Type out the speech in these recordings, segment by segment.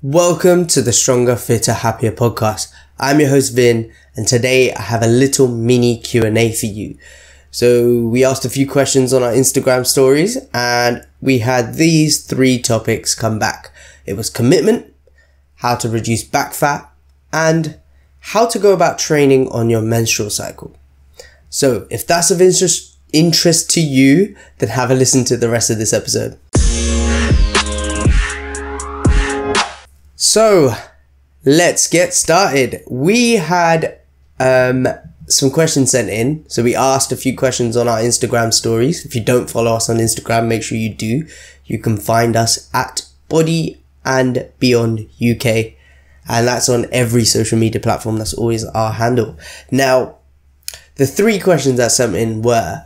Welcome to the Stronger, Fitter, Happier podcast. I'm your host Vin, and today I have a little mini Q&A for you. So we asked a few questions on our Instagram stories and we had these 3 topics come back. It was commitment, how to reduce back fat, and how to go about training on your menstrual cycle. So if that's of interest to you, then have a listen to the rest of this episode. So let's get started. We had some questions sent in. So we asked a few questions on our Instagram stories. If you don't follow us on Instagram, make sure you do. You can find us at Body+beyond UK. And that's on every social media platform. That's always our handle. Now, the 3 questions that sent in were,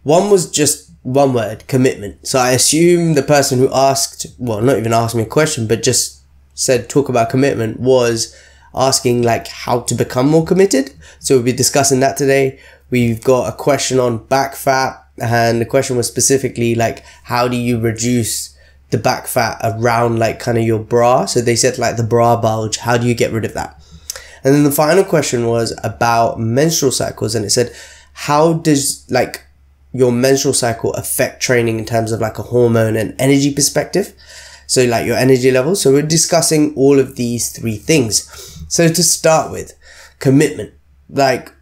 one was just one word, commitment. So I assume the person who asked, well, not even asked me a question, but just said talk about commitment, was asking like how to become more committed. So we'll be discussing that today. We've got a question on back fat, and the question was specifically like, how do you reduce the back fat around like kind of your bra? So they said like the bra bulge, how do you get rid of that? And then the final question was about menstrual cycles, and it said, how does like your menstrual cycle affect training in terms of like a hormone and energy perspective? So like your energy levels. So we're discussing all of these 3 things. So to start with, commitment. Like,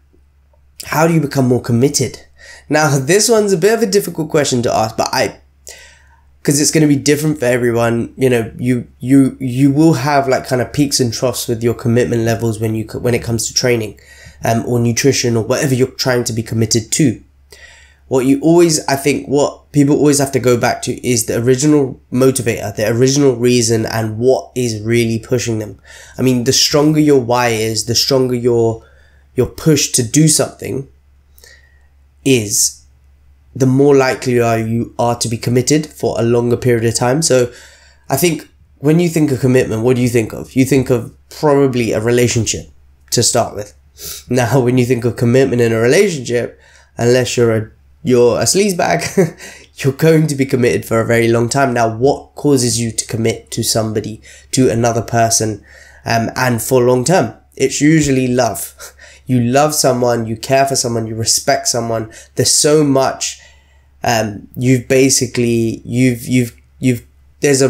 how do you become more committed? Now, this one's a bit of a difficult question to ask, but because it's going to be different for everyone. You know, you will have like kind of peaks and troughs with your commitment levels when it comes to training, or nutrition or whatever you're trying to be committed to. What people always have to go back to is the original motivator, the original reason, and what is really pushing them. I mean, the stronger your why is, the stronger your push to do something is, the more likely you are to be committed for a longer period of time. So I think when you think of commitment, what do you think of? You think of probably a relationship to start with. Now, when you think of commitment in a relationship, unless you're a sleazebag, you're going to be committed for a very long time. Now, what causes you to commit to somebody, to another person, and for long term? It's usually love. You love someone, you care for someone, you respect someone. There's so much, there's a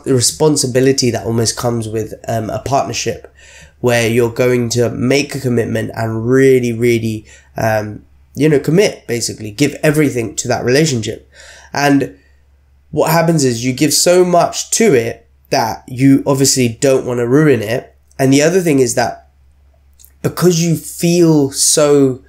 responsibility that almost comes with a partnership, where you're going to make a commitment and really, commit, basically give everything to that relationship. And what happens is you give so much to it that you obviously don't want to ruin it. And the other thing is that because you feel so,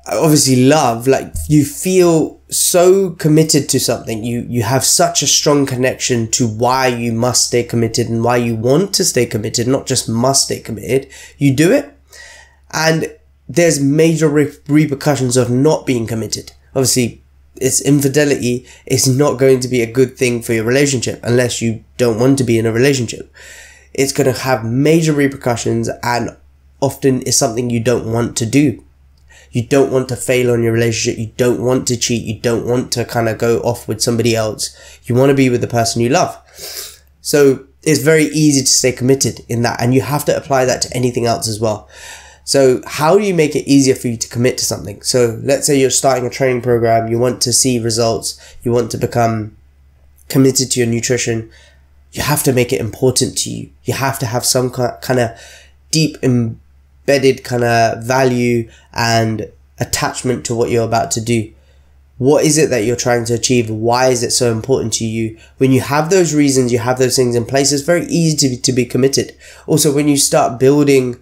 obviously love, like you feel so committed to something, you have such a strong connection to why you must stay committed and why you want to stay committed, not just must stay committed, you do it. And there's major repercussions of not being committed. Obviously, it's infidelity. It's not going to be a good thing for your relationship unless you don't want to be in a relationship. It's going to have major repercussions, and often is something you don't want to do. You don't want to fail on your relationship. You don't want to cheat. You don't want to kind of go off with somebody else. You want to be with the person you love. So it's very easy to stay committed in that, and you have to apply that to anything else as well. So how do you make it easier for you to commit to something? So let's say you're starting a training program, you want to see results, you want to become committed to your nutrition. You have to make it important to you. You have to have some kind of deep embedded kind of value and attachment to what you're about to do. What is it that you're trying to achieve? Why is it so important to you? When you have those reasons, you have those things in place, it's very easy to be committed. Also, when you start building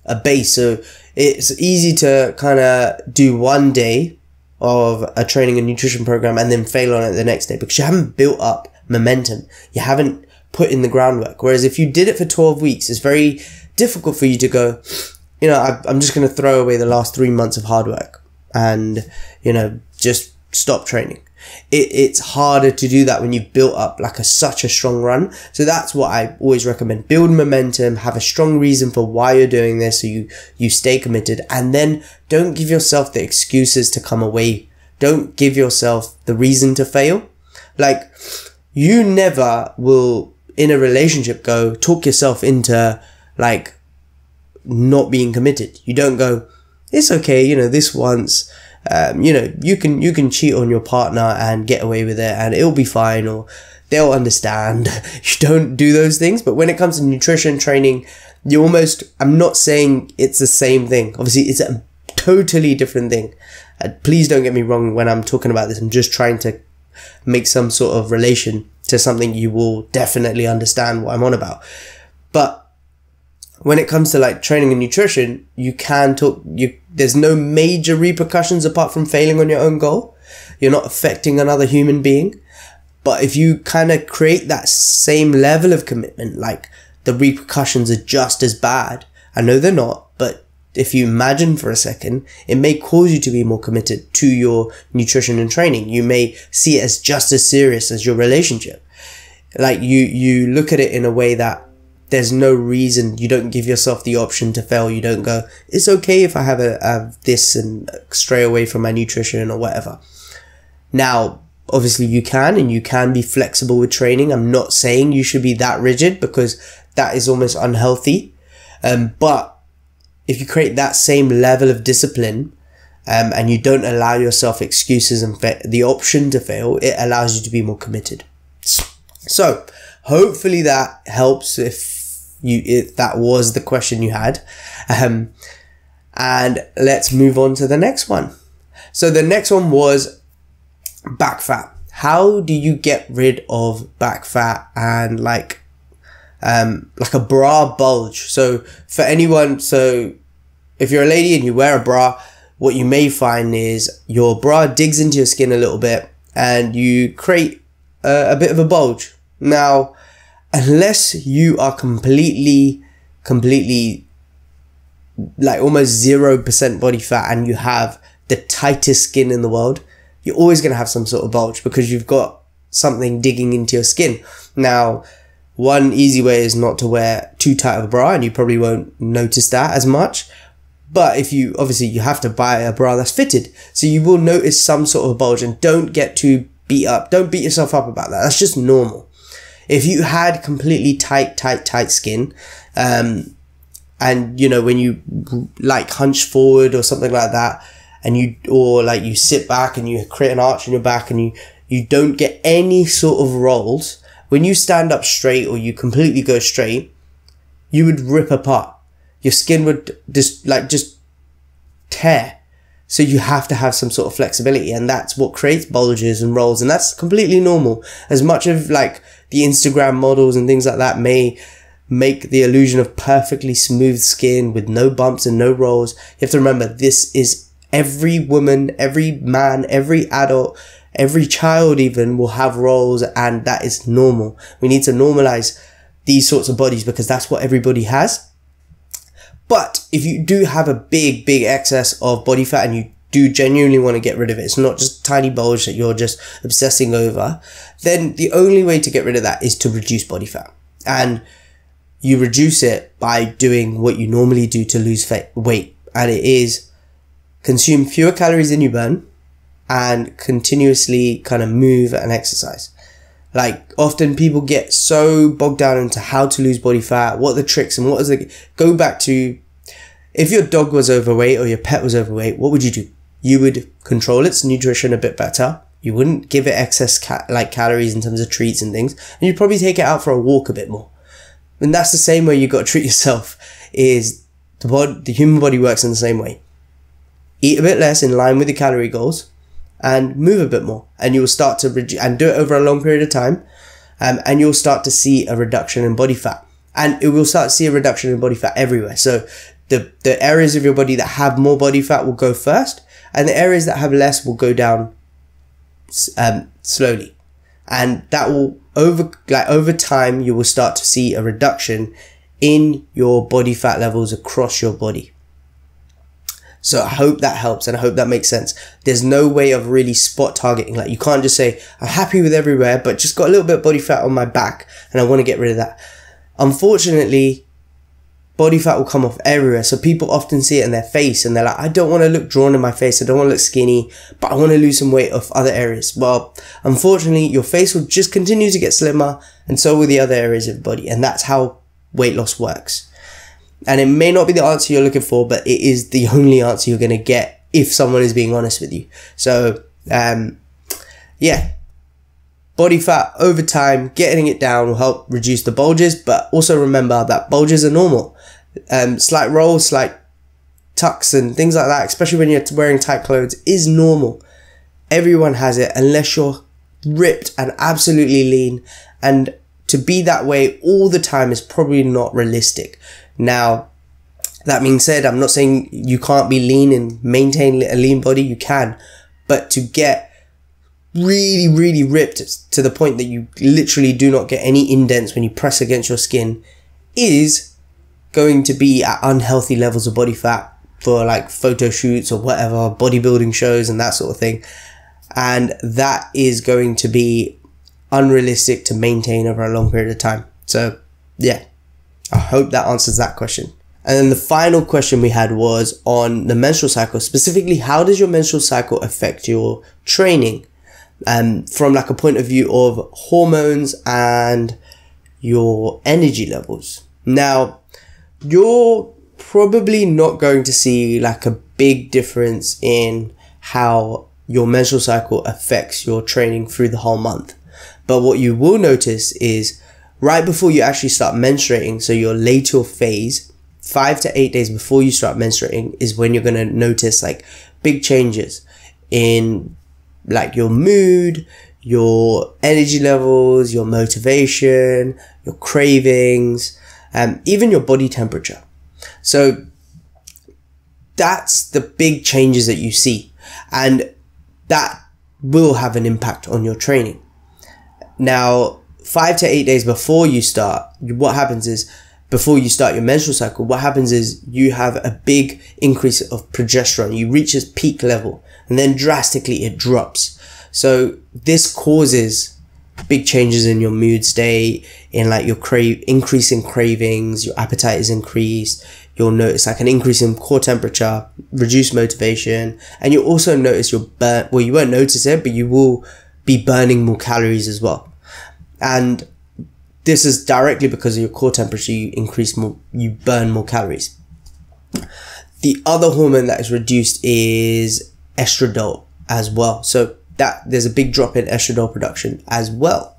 a base, so it's easy to kind of do one day of a training and nutrition program and then fail on it the next day because you haven't built up momentum. You haven't put in the groundwork. Whereas if you did it for 12 weeks, it's very difficult for you to go, I'm just going to throw away the last 3 months of hard work and, just stop training. It's harder to do that when you've built up like such a strong run. So that's what I always recommend. Build momentum, have a strong reason for why you're doing this so you stay committed, and then don't give yourself the excuses to come away. Don't give yourself the reason to fail. Like, you never will in a relationship go talk yourself into like not being committed. You don't go, it's okay, you know, this once, you know, you can cheat on your partner and get away with it and it'll be fine, or they'll understand. You don't do those things. But when it comes to nutrition training, you almost, I'm not saying it's the same thing. Obviously, it's a totally different thing. Please don't get me wrong when I'm talking about this. I'm just trying to make some sort of relation to something you will definitely understand what I'm on about. But when it comes to like training and nutrition, you can talk, there's no major repercussions apart from failing on your own goal. You're not affecting another human being. But if you kind of create that same level of commitment, like the repercussions are just as bad. I know they're not, but if you imagine for a second, it may cause you to be more committed to your nutrition and training. You may see it as just as serious as your relationship. Like you look at it in a way that there's no reason. You don't give yourself the option to fail. You don't go, it's okay if I have this and stray away from my nutrition or whatever. Now, obviously you can be flexible with training. I'm not saying you should be that rigid because that is almost unhealthy. But if you create that same level of discipline, and you don't allow yourself excuses and the option to fail, it allows you to be more committed. So hopefully that helps if that was the question you had. And let's move on to the next one. So the next one was back fat. How do you get rid of back fat and like a bra bulge? So for anyone, so if you're a lady and you wear a bra, what you may find is your bra digs into your skin a little bit and you create a bit of a bulge. Now, unless you are completely like almost 0% body fat and you have the tightest skin in the world, you're always going to have some sort of bulge because you've got something digging into your skin. Now, one easy way is not to wear too tight of a bra, and you probably won't notice that as much. But if you, obviously you have to buy a bra that's fitted, so you will notice some sort of bulge, and don't get too beat up. Don't beat yourself up about that. That's just normal. If you had completely tight skin, and you know, when you like hunch forward or something like that, and you sit back and you create an arch in your back and you don't get any sort of rolls, when you stand up straight or you completely go straight, you would rip apart. Your skin would just tear. So you have to have some sort of flexibility, and that's what creates bulges and rolls, and that's completely normal. As much of like the Instagram models and things like that may make the illusion of perfectly smooth skin with no bumps and no rolls, you have to remember this is every woman, every man, every adult, every child even will have rolls, and that is normal. We need to normalize these sorts of bodies because that's what everybody has. But if you do have a big excess of body fat and you do genuinely want to get rid of it, it's not just a tiny bulge that you're just obsessing over, then the only way to get rid of that is to reduce body fat. And you reduce it by doing what you normally do to lose weight. And it is consume fewer calories than you burn and continuously kind of move and exercise. Like often people get so bogged down into how to lose body fat, what are the tricks and what is the, go back to, if your dog was overweight or your pet was overweight, what would you do? You would control its nutrition a bit better. You wouldn't give it excess calories in terms of treats and things. And you'd probably take it out for a walk a bit more. And that's the same way you got to treat yourself. Is the human body works in the same way. Eat a bit less in line with your calorie goals and move a bit more, and you will start to reduce, and do it over a long period of time, and you'll start to see a reduction in body fat, and it will start to see a reduction in body fat everywhere. So the areas of your body that have more body fat will go first, and the areas that have less will go down slowly, and that will over time you will start to see a reduction in your body fat levels across your body. So I hope that helps, and I hope that makes sense. There's no way of really spot targeting. Like you can't just say, I'm happy with everywhere, but just got a little bit of body fat on my back and I want to get rid of that. Unfortunately, body fat will come off everywhere. So people often see it in their face and they're like, I don't want to look drawn in my face. I don't want to look skinny, but I want to lose some weight off other areas. Well, unfortunately, your face will just continue to get slimmer, and so will the other areas of the body. And that's how weight loss works. And it may not be the answer you're looking for, but it is the only answer you're going to get if someone is being honest with you. So, yeah. Body fat over time, getting it down will help reduce the bulges, but also remember that bulges are normal. Slight rolls, slight tucks and things like that, especially when you're wearing tight clothes, is normal. Everyone has it unless you're ripped and absolutely lean, and to be that way all the time is probably not realistic. Now, that being said, I'm not saying you can't be lean and maintain a lean body. You can, but to get really, really ripped to the point that you literally do not get any indents when you press against your skin is going to be at unhealthy levels of body fat for like photo shoots or whatever, bodybuilding shows and that sort of thing. And that is going to be unrealistic to maintain over a long period of time. So yeah, I hope that answers that question. And then the final question we had was on the menstrual cycle. Specifically, how does your menstrual cycle affect your training? From like a point of view of hormones and your energy levels. Now, you're probably not going to see like a big difference in how your menstrual cycle affects your training through the whole month. But what you will notice is right before you actually start menstruating, so your luteal phase, 5 to 8 days before you start menstruating, is when you're going to notice like big changes in like your mood, your energy levels, your motivation, your cravings, even your body temperature. So that's the big changes that you see, and that will have an impact on your training. Now, 5 to 8 days before you start, what happens is, before you start your menstrual cycle, what happens is you have a big increase of progesterone. You reach its peak level and then drastically it drops. So this causes big changes in your mood state, in like your increase in cravings, your appetite is increased. You'll notice like an increase in core temperature, reduced motivation, and you'll also notice you won't notice it, but you will be burning more calories as well. And this is directly because of your core temperature. You burn more calories. The other hormone that is reduced is estradiol as well. So that there's a big drop in estradiol production as well.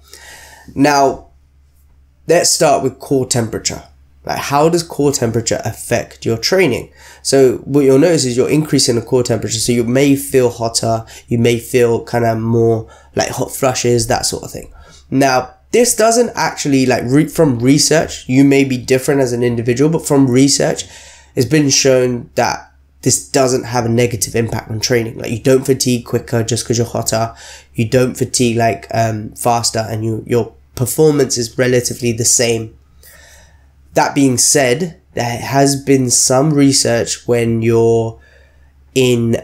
Now, let's start with core temperature. Like, how does core temperature affect your training? So what you'll notice is you're increasing the core temperature. So you may feel hotter. You may feel kind of more like hot flushes, that sort of thing. Now, this doesn't actually, like, from research, you may be different as an individual, but from research, it's been shown that this doesn't have a negative impact on training. Like, you don't fatigue quicker just because you're hotter. You don't fatigue like faster, and your performance is relatively the same. That being said, there has been some research when you're in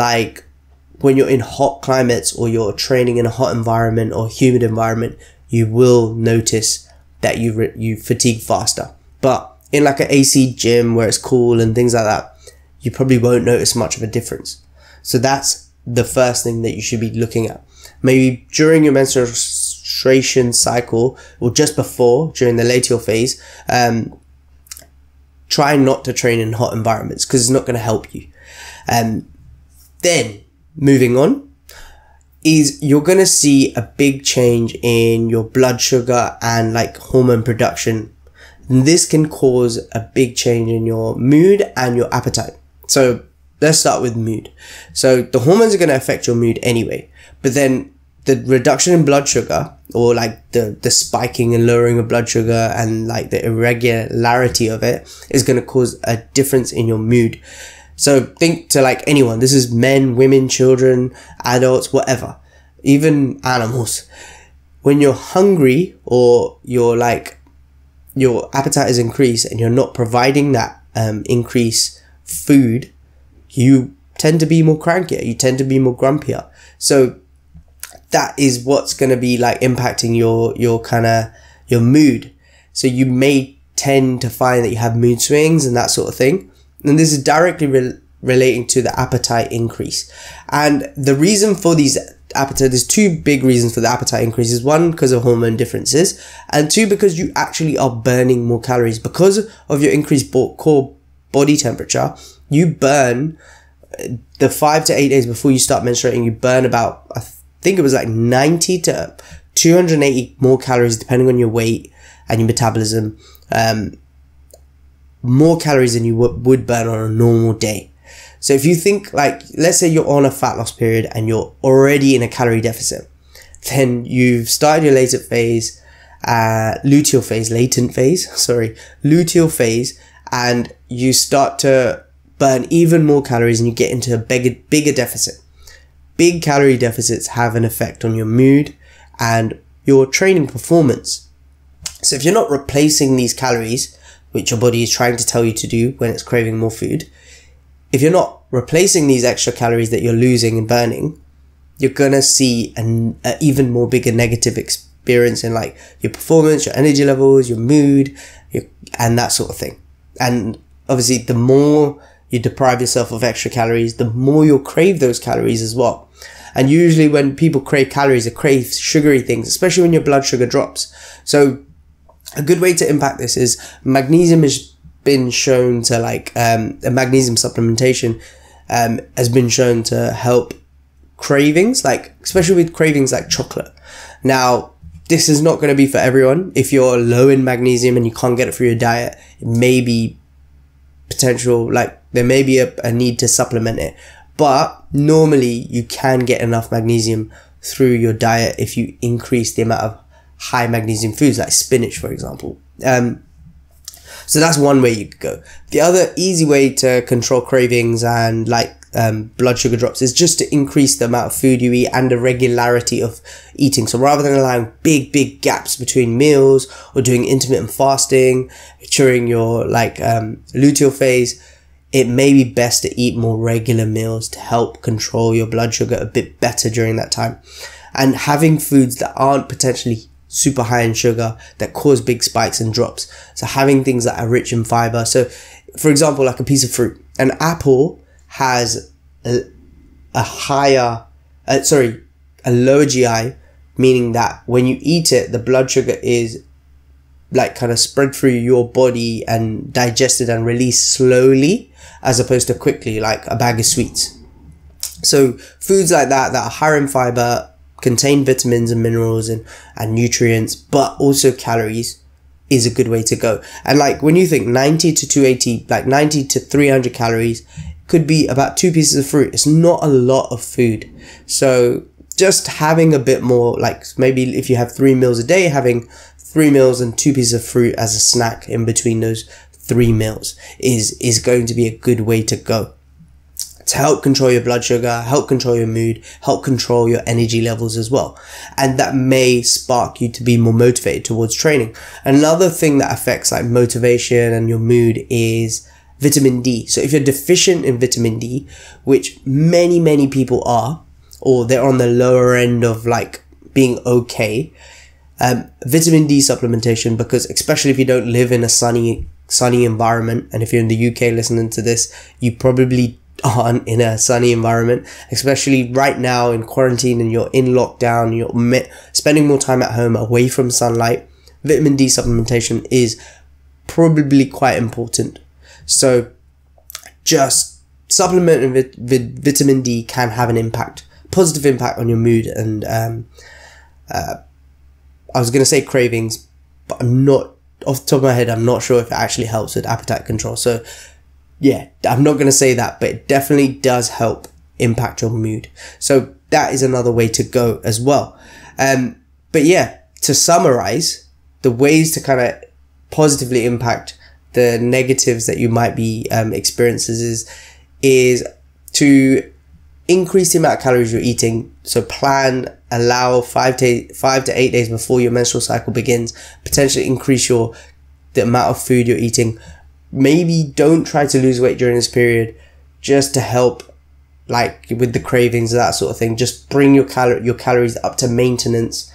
hot climates, or you're training in a hot environment or humid environment, you will notice that you fatigue faster. But in like an AC gym where it's cool and things like that, you probably won't notice much of a difference. So that's the first thing that you should be looking at. Maybe during your menstruation cycle, or just before, during the luteal phase, try not to train in hot environments, because it's not going to help you. Then moving on, is you're going to see a big change in your blood sugar and like hormone production. And this can cause a big change in your mood and your appetite. So let's start with mood. So the hormones are going to affect your mood anyway, but then the reduction in blood sugar, or like the spiking and lowering of blood sugar and like the irregularity of it, is going to cause a difference in your mood. So think to like anyone. This is men, women, children, adults, whatever, even animals. When you're hungry, or your appetite is increased and you're not providing that increased food, you tend to be more crankier. You tend to be more grumpier. So that is what's going to be like impacting your mood. So you may tend to find that you have mood swings and that sort of thing. And this is directly relating to the appetite increase. And the reason for these appetite, there's two big reasons for the appetite increases. One, because of hormone differences, and two, because you actually are burning more calories. Because of your increased core body temperature, you burn the 5 to 8 days before you start menstruating, you burn about, I think it was like 90 to 280 more calories depending on your weight and your metabolism. More calories than you would burn on a normal day. So if you think, like, let's say you're on a fat loss period and you're already in a calorie deficit, then you've started your latent phase, luteal phase, and you start to burn even more calories and you get into a bigger deficit. Big calorie deficits have an effect on your mood and your training performance. So if you're not replacing these calories, which your body is trying to tell you to do when it's craving more food, if you're not replacing these extra calories that you're losing and burning, you're gonna see an even more bigger negative experience in like your performance, your energy levels, your mood, and that sort of thing. And obviously, the more you deprive yourself of extra calories, the more you'll crave those calories as well. And usually when people crave calories, they crave sugary things, especially when your blood sugar drops. So a good way to impact this is magnesium has been shown to a magnesium supplementation has been shown to help cravings, especially with cravings like chocolate. Now, this is not going to be for everyone. If you're low in magnesium and you can't get it through your diet, it may be there may be a need to supplement it. But normally you can get enough magnesium through your diet if you increase the amount of high magnesium foods like spinach, for example. So that's one way you could go. The other easy way to control cravings and blood sugar drops is just to increase the amount of food you eat and the regularity of eating. So rather than allowing big gaps between meals or doing intermittent fasting during your luteal phase, it may be best to eat more regular meals to help control your blood sugar a bit better during that time. And having foods that aren't potentially super high in sugar that cause big spikes and drops. So having things that are rich in fiber. So for example, like a piece of fruit, an apple has a lower GI, meaning that when you eat it, the blood sugar is kind of spread through your body and digested and released slowly as opposed to quickly, like a bag of sweets. So foods like that are higher in fiber, contain vitamins and minerals and nutrients, but also calories, is a good way to go. And when you think 90 to 280, 90 to 300 calories, could be about 2 pieces of fruit. It's not a lot of food. So just having a bit more, maybe if you have 3 meals a day, having 3 meals and 2 pieces of fruit as a snack in between those 3 meals is going to be a good way to go. To help control your blood sugar, help control your mood, help control your energy levels as well. And that may spark you to be more motivated towards training. Another thing that affects motivation and your mood is vitamin D. So if you're deficient in vitamin D, which many people are, or they're on the lower end of being okay, vitamin D supplementation, because especially if you don't live in a sunny environment, and if you're in the UK listening to this, you probably aren't in a sunny environment, especially right now in quarantine and you're in lockdown, you're spending more time at home away from sunlight, vitamin D supplementation is probably quite important. So just supplementing with vitamin D can have an positive impact on your mood and I was going to say cravings, but I'm not, off the top of my head, I'm not sure if it actually helps with appetite control. So yeah, I'm not going to say that, but it definitely does help impact your mood. So that is another way to go as well. But yeah, to summarize, the ways to kind of positively impact the negatives that you might be experiencing is to increase the amount of calories you're eating. So allow 5 to 8 days before your menstrual cycle begins, potentially increase the amount of food you're eating. Maybe don't try to lose weight during this period, just to help with the cravings and that sort of thing. Just bring your calories up to maintenance,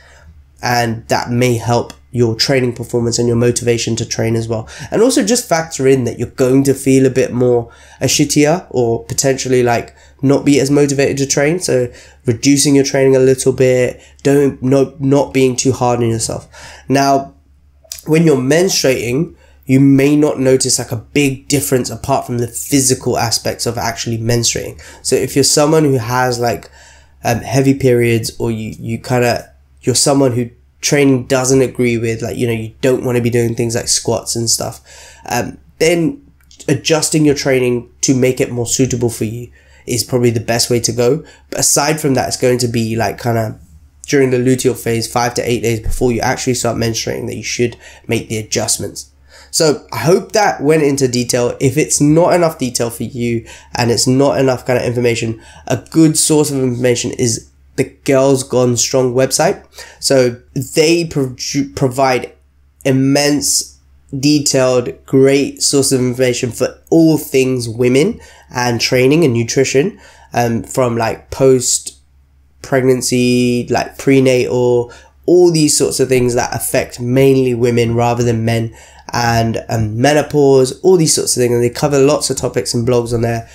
and that may help your training performance and your motivation to train as well. And also just factor in that you're going to feel a bit more shittier, or potentially like not be as motivated to train. So reducing your training a little bit, not being too hard on yourself. Now, when you're menstruating, you may not notice like a big difference apart from the physical aspects of actually menstruating. So if you're someone who has like heavy periods, or you're someone who training doesn't agree with, like, you don't want to be doing things like squats and stuff, then adjusting your training to make it more suitable for you is probably the best way to go. But aside from that, it's going to be like kind of during the luteal phase, 5 to 8 days before you actually start menstruating, that you should make the adjustments. So I hope that went into detail. If it's not enough detail for you and it's not enough kind of information, a good source of information is the Girls Gone Strong website. So they provide immense, detailed, great source of information for all things women and training and nutrition, from like post pregnancy, like prenatal, all these sorts of things that affect mainly women rather than men, and menopause, all these sorts of things. And they cover lots of topics and blogs on there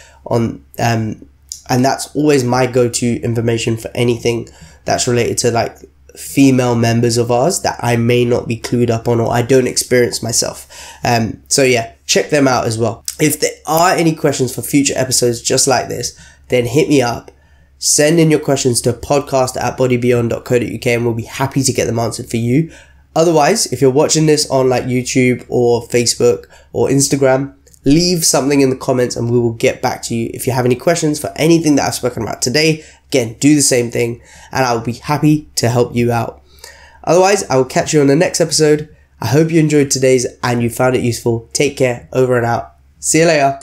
and that's always my go-to information for anything that's related to like female members of ours that I may not be clued up on or I don't experience myself. So yeah, check them out as well. If there are any questions for future episodes just like this, then hit me up. Send in your questions to podcast@bodybeyond.co.uk and we'll be happy to get them answered for you. Otherwise, if you're watching this on like YouTube or Facebook or Instagram, leave something in the comments and we will get back to you. If you have any questions for anything that I've spoken about today, again, do the same thing and I will be happy to help you out. Otherwise, I will catch you on the next episode. I hope you enjoyed today's and you found it useful. Take care. Over and out. See you later.